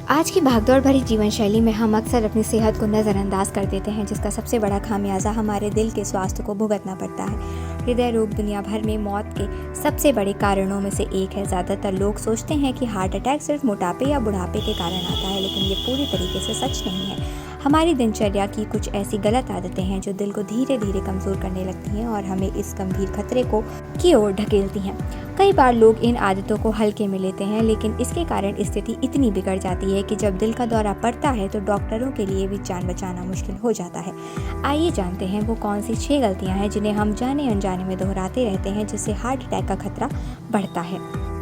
आज की भागदौड़ भरी जीवन शैली में हम अक्सर अपनी सेहत को नज़रअंदाज कर देते हैं, जिसका सबसे बड़ा खामियाजा हमारे दिल के स्वास्थ्य को भुगतना पड़ता है। हृदय रोग दुनिया भर में मौत के सबसे बड़े कारणों में से एक है। ज़्यादातर लोग सोचते हैं कि हार्ट अटैक सिर्फ मोटापे या बुढ़ापे के कारण आता है, लेकिन ये पूरी तरीके से सच नहीं है। हमारी दिनचर्या की कुछ ऐसी गलत आदतें हैं जो दिल को धीरे धीरे कमज़ोर करने लगती हैं और हमें इस गंभीर खतरे की ओर ढकेलती हैं। कई बार लोग इन आदतों को हल्के में लेते हैं, लेकिन इसके कारण स्थिति इतनी बिगड़ जाती है कि जब दिल का दौरा पड़ता है तो डॉक्टरों के लिए भी जान बचाना मुश्किल हो जाता है। आइए जानते हैं वो कौन सी 6 गलतियां हैं जिन्हें हम जाने अनजाने में दोहराते रहते हैं, जिससे हार्ट अटैक का खतरा बढ़ता है।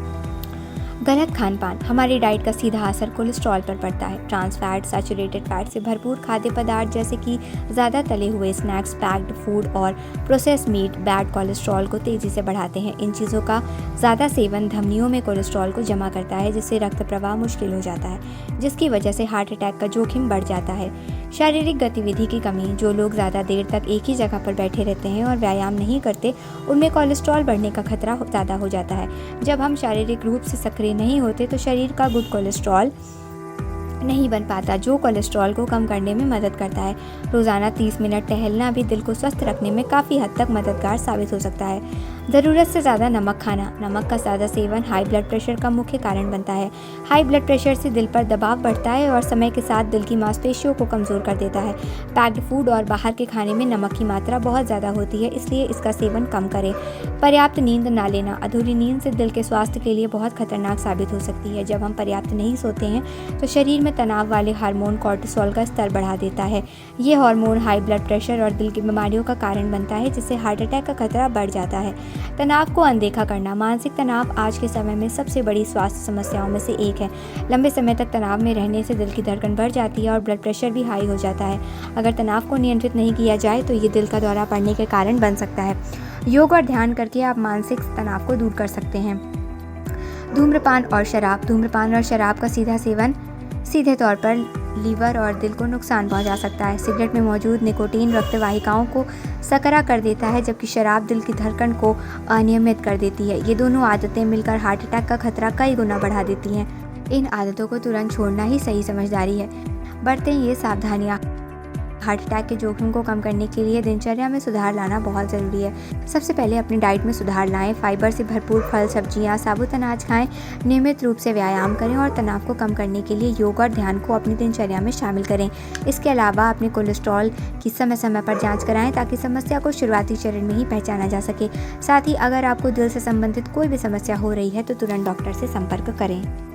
गलत खान पान। हमारी डाइट का सीधा असर कोलेस्ट्रॉल पर पड़ता है। ट्रांस फैट, सैचुरेटेड फैट से भरपूर खाद्य पदार्थ जैसे कि ज़्यादा तले हुए स्नैक्स, पैक्ड फूड और प्रोसेस्ड मीट बैड कोलेस्ट्रॉल को तेज़ी से बढ़ाते हैं। इन चीज़ों का ज़्यादा सेवन धमनियों में कोलेस्ट्रॉल को जमा करता है, जिससे रक्त प्रवाह मुश्किल हो जाता है, जिसकी वजह से हार्ट अटैक का जोखिम बढ़ जाता है। शारीरिक गतिविधि की कमी। जो लोग ज़्यादा देर तक एक ही जगह पर बैठे रहते हैं और व्यायाम नहीं करते, उनमें कोलेस्ट्रॉल बढ़ने का खतरा ज़्यादा हो जाता है। जब हम शारीरिक रूप से सक्रिय नहीं होते तो शरीर का गुड कोलेस्ट्रॉल नहीं बन पाता, जो कोलेस्ट्रॉल को कम करने में मदद करता है। रोज़ाना 30 मिनट टहलना भी दिल को स्वस्थ रखने में काफ़ी हद तक मददगार साबित हो सकता है। ज़रूरत से ज़्यादा नमक खाना। नमक का ज़्यादा सेवन हाई ब्लड प्रेशर का मुख्य कारण बनता है। हाई ब्लड प्रेशर से दिल पर दबाव बढ़ता है और समय के साथ दिल की मांसपेशियों को कमज़ोर कर देता है। पैक्ड फूड और बाहर के खाने में नमक की मात्रा बहुत ज़्यादा होती है, इसलिए इसका सेवन कम करें। पर्याप्त नींद ना लेना। अधूरी नींद से दिल के स्वास्थ्य के लिए बहुत खतरनाक साबित हो सकती है। जब हम पर्याप्त नहीं सोते हैं तो शरीर में तनाव वाले हार्मोन कॉर्टिसोल का स्तर बढ़ा देता है। ये हार्मोन हाई ब्लड प्रेशर और दिल की बीमारियों का कारण बनता है, जिससे हार्ट अटैक का खतरा बढ़ जाता है। तनाव को अनदेखा करना। मानसिक तनाव आज के समय में सबसे बड़ी स्वास्थ्य समस्याओं में से एक है। लंबे समय तक तनाव में रहने से दिल की धड़कन बढ़ जाती है और ब्लड प्रेशर भी हाई हो जाता है। अगर तनाव को नियंत्रित नहीं किया जाए तो ये दिल का दौरा पड़ने के कारण बन सकता है। योग और ध्यान करके आप मानसिक तनाव को दूर कर सकते हैं। धूम्रपान और शराब। धूम्रपान और शराब का सीधा सेवन सीधे तौर पर लीवर और दिल को नुकसान पहुंचा सकता है। सिगरेट में मौजूद निकोटीन रक्त वाहिकाओं को सकरा कर देता है, जबकि शराब दिल की धड़कन को अनियमित कर देती है। ये दोनों आदतें मिलकर हार्ट अटैक का खतरा कई गुना बढ़ा देती हैं। इन आदतों को तुरंत छोड़ना ही सही समझदारी है। बरतें ये सावधानियाँ। हार्ट अटैक के जोखिम को कम करने के लिए दिनचर्या में सुधार लाना बहुत ज़रूरी है। सबसे पहले अपनी डाइट में सुधार लाएं। फाइबर से भरपूर फल, सब्जियां, साबुत अनाज खाएं। नियमित रूप से व्यायाम करें और तनाव को कम करने के लिए योग और ध्यान को अपनी दिनचर्या में शामिल करें। इसके अलावा अपने कोलेस्ट्रॉल की समय समय पर जाँच कराएँ, ताकि समस्या को शुरुआती चरण में ही पहचाना जा सके। साथ ही अगर आपको दिल से संबंधित कोई भी समस्या हो रही है तो तुरंत डॉक्टर से संपर्क करें।